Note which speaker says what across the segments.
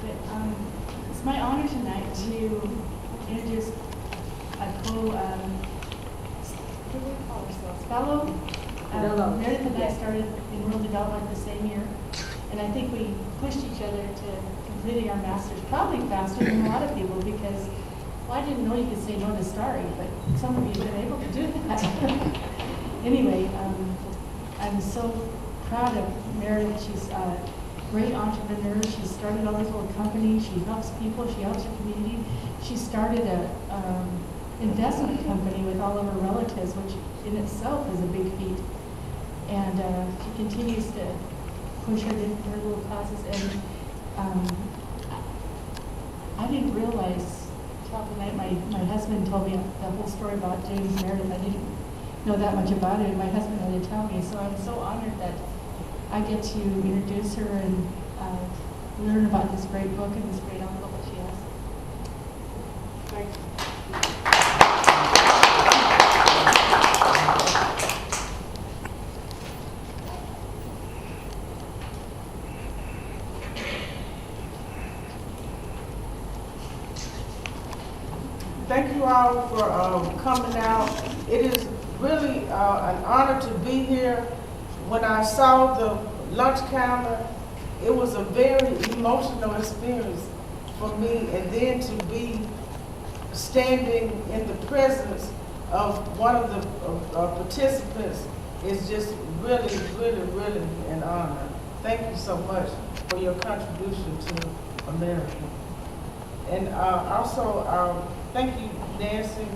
Speaker 1: But it's my honor tonight to introduce a what do we call ourselves? Fellow. Meredith and I started in rural development the same year, and I think we pushed each other to completing our masters probably faster than a lot of people because, well, I didn't know you could say no to starring, but some of you have been able to do that. Anyway, I'm so proud of Meredith. She's a great entrepreneur. She started all these little companies. She helps people. She helps her community. She started a investment company with all of her relatives, which in itself is a big feat. And she continues to push her little classes. And I didn't realize until tonight, my husband told me the whole story about James Meredith. I didn't know that much about it, and my husband had to tell me. So I'm so honored that I get to introduce her and learn about this great book and this great uncle that she has.
Speaker 2: Thank you. Thank you all for coming out. It is really an honor to be here. When I saw the lunch counter, it was a very emotional experience for me, and then to be standing in the presence of one of the participants is just really, really, really an honor. Thank you so much for your contribution to America. And also, thank you, Nancy.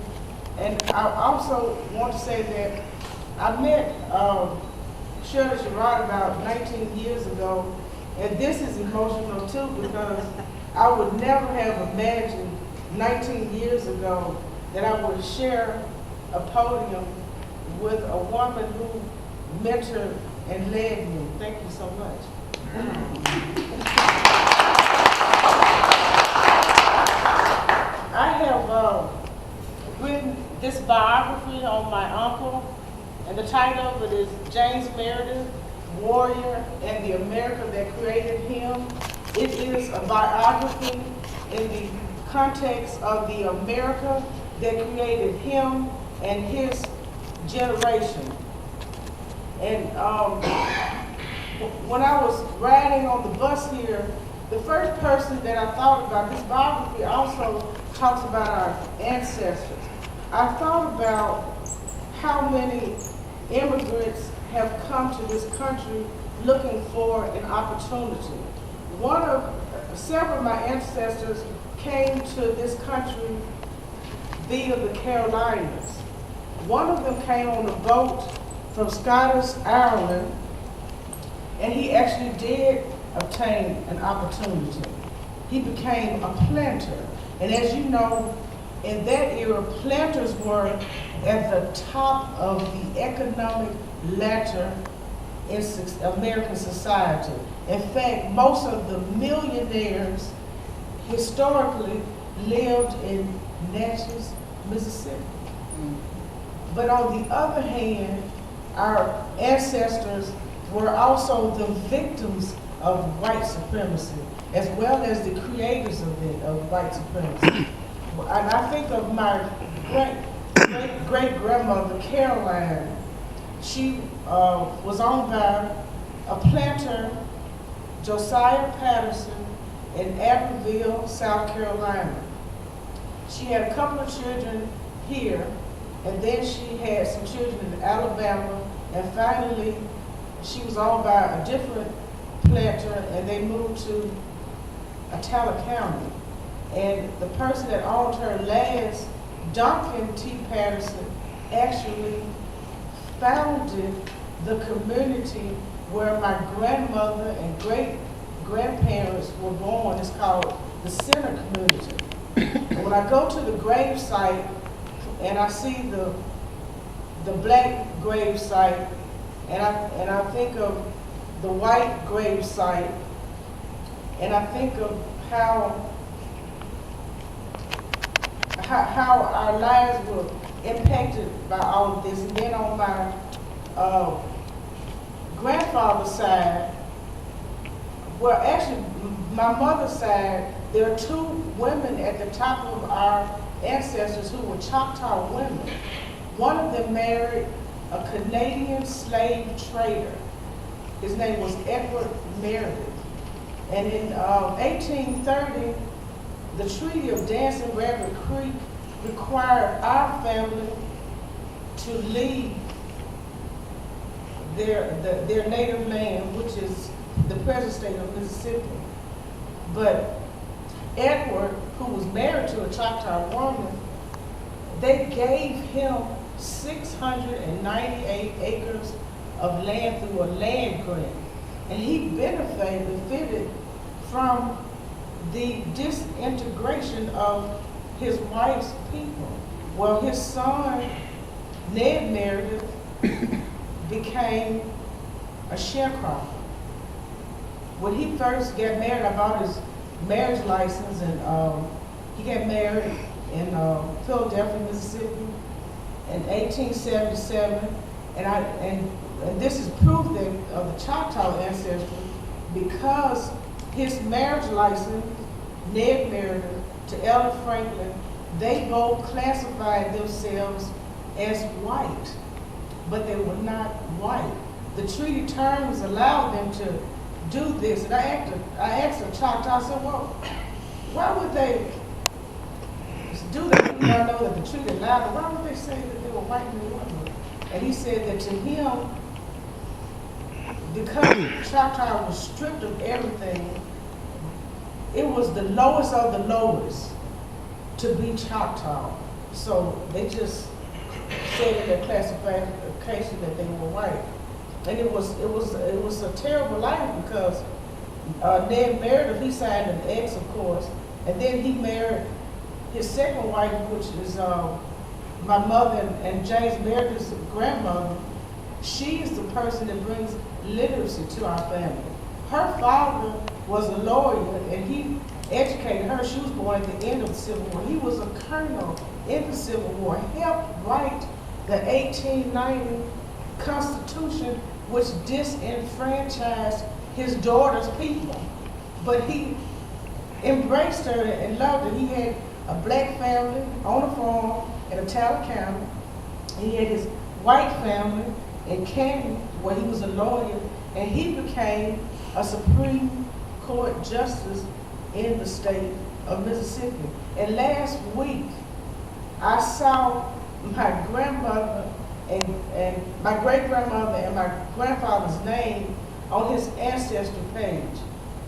Speaker 2: And I also want to say that I met Shirley Sherrod about 19 years ago, and this is emotional too because I would never have imagined 19 years ago that I would share a podium with a woman who mentored and led me. Thank you so much. I have written this biography on my uncle, and the title of it is James Meredith, Warrior and the America That Created Him. It is a biography in the context of the America that created him and his generation. And when I was riding on the bus here, the first person that I thought about, this biography also talks about our ancestors. I thought about how many immigrants have come to this country looking for an opportunity. Several of my ancestors came to this country via the Carolinas. One of them came on a boat from Scottish Ireland, and he actually did obtain an opportunity. He became a planter. And as you know, in that era, planters were at the top of the economic ladder in American society. In fact, most of the millionaires historically lived in Natchez, Mississippi. But on the other hand, our ancestors were also the victims of white supremacy, as well as the creators of white supremacy. And I think of my great-grandmother, Caroline. She was owned by a planter, Josiah Patterson, in Abbeville, South Carolina. She had a couple of children here, and then she had some children in Alabama, and finally she was owned by a different planter, and they moved to Atala County. And the person that owned her last, Duncan T. Patterson, actually founded the community where my grandmother and great-grandparents were born. It's called the Center Community. And when I go to the grave site and I see the black grave site, and I think of the white grave site, and I think of how our lives were impacted by all of this. And then on my grandfather's side, well, actually my mother's side, there are two women at the top of our ancestors who were Choctaw women. One of them married a Canadian slave trader. His name was Edward Meredith. And in 1830, the Treaty of Dancing Rabbit Creek required our family to leave their native land, which is the present state of Mississippi. But Edward, who was married to a Choctaw woman, they gave him 698 acres of land through a land grant. And he benefited from the disintegration of his wife's people. Well, his son, Ned Meredith, became a sharecropper. When he first got married, I bought his marriage license, and he got married in Philadelphia, Mississippi in 1877. And this is proof that of the Choctaw ancestry, because his marriage license, Ned Meredith to Ella Franklin, they both classified themselves as white, but they were not white. The treaty terms allowed them to do this, and I asked the Choctaw, I said, well, why would they do that? I know that the treaty allowed them. Why would they say that they were white and they weren't? And he said that to him, because Choctaw was stripped of everything, it was the lowest of the lowest to be Choctaw. So they just said in their classification that they were white. And it was a terrible life, because Ned Meredith, he signed an X, of course, and then he married his second wife, which is my mother and James Meredith's grandmother. She is the person that brings literacy to our family. Her father was a lawyer, and he educated her. She was born at the end of the Civil War. He was a colonel in the Civil War, helped write the 1890 Constitution, which disenfranchised his daughter's people. But he embraced her and loved her. He had a black family on a farm in Talbot County. He had his white family in Canton, where he was a lawyer, and he became a Supreme Court justice in the state of Mississippi. And last week, I saw my grandmother and my great-grandmother and my grandfather's name on his ancestry page.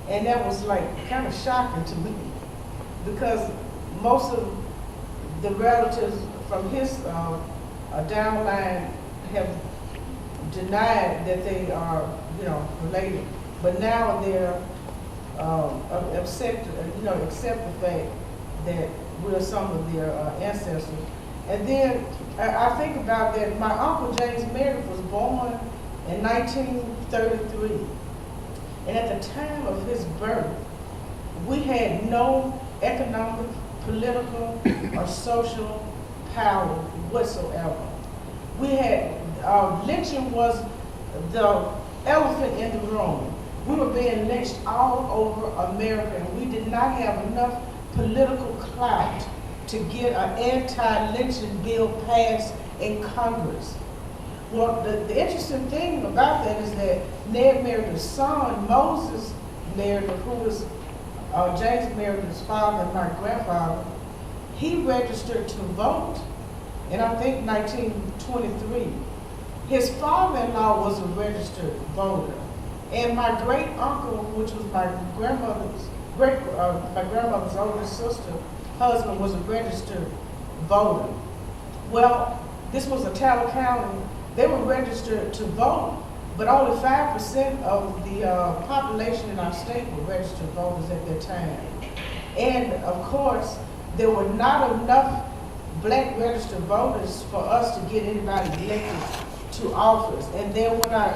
Speaker 2: And that was like kind of shocking to me, because most of the relatives from his downline have denied that they are, related. But now they're accept the fact that we're some of their ancestors. And then I think about that. My uncle James Meredith was born in 1933, and at the time of his birth, we had no economic, political, or social power whatsoever. We had lynching was the elephant in the room. We were being lynched all over America, and we did not have enough political clout to get an anti-lynching bill passed in Congress. Well, the interesting thing about that is that Ned Meredith's son, Moses Meredith, who was James Meredith's father and my grandfather, he registered to vote in, I think, 1923. His father-in-law was a registered voter. And my great uncle, which was my grandmother's older sister, husband, was a registered voter. Well, this was a Talbot County. They were registered to vote, but only 5% of the population in our state were registered voters at that time. And of course, there were not enough black registered voters for us to get anybody elected to office. And then when I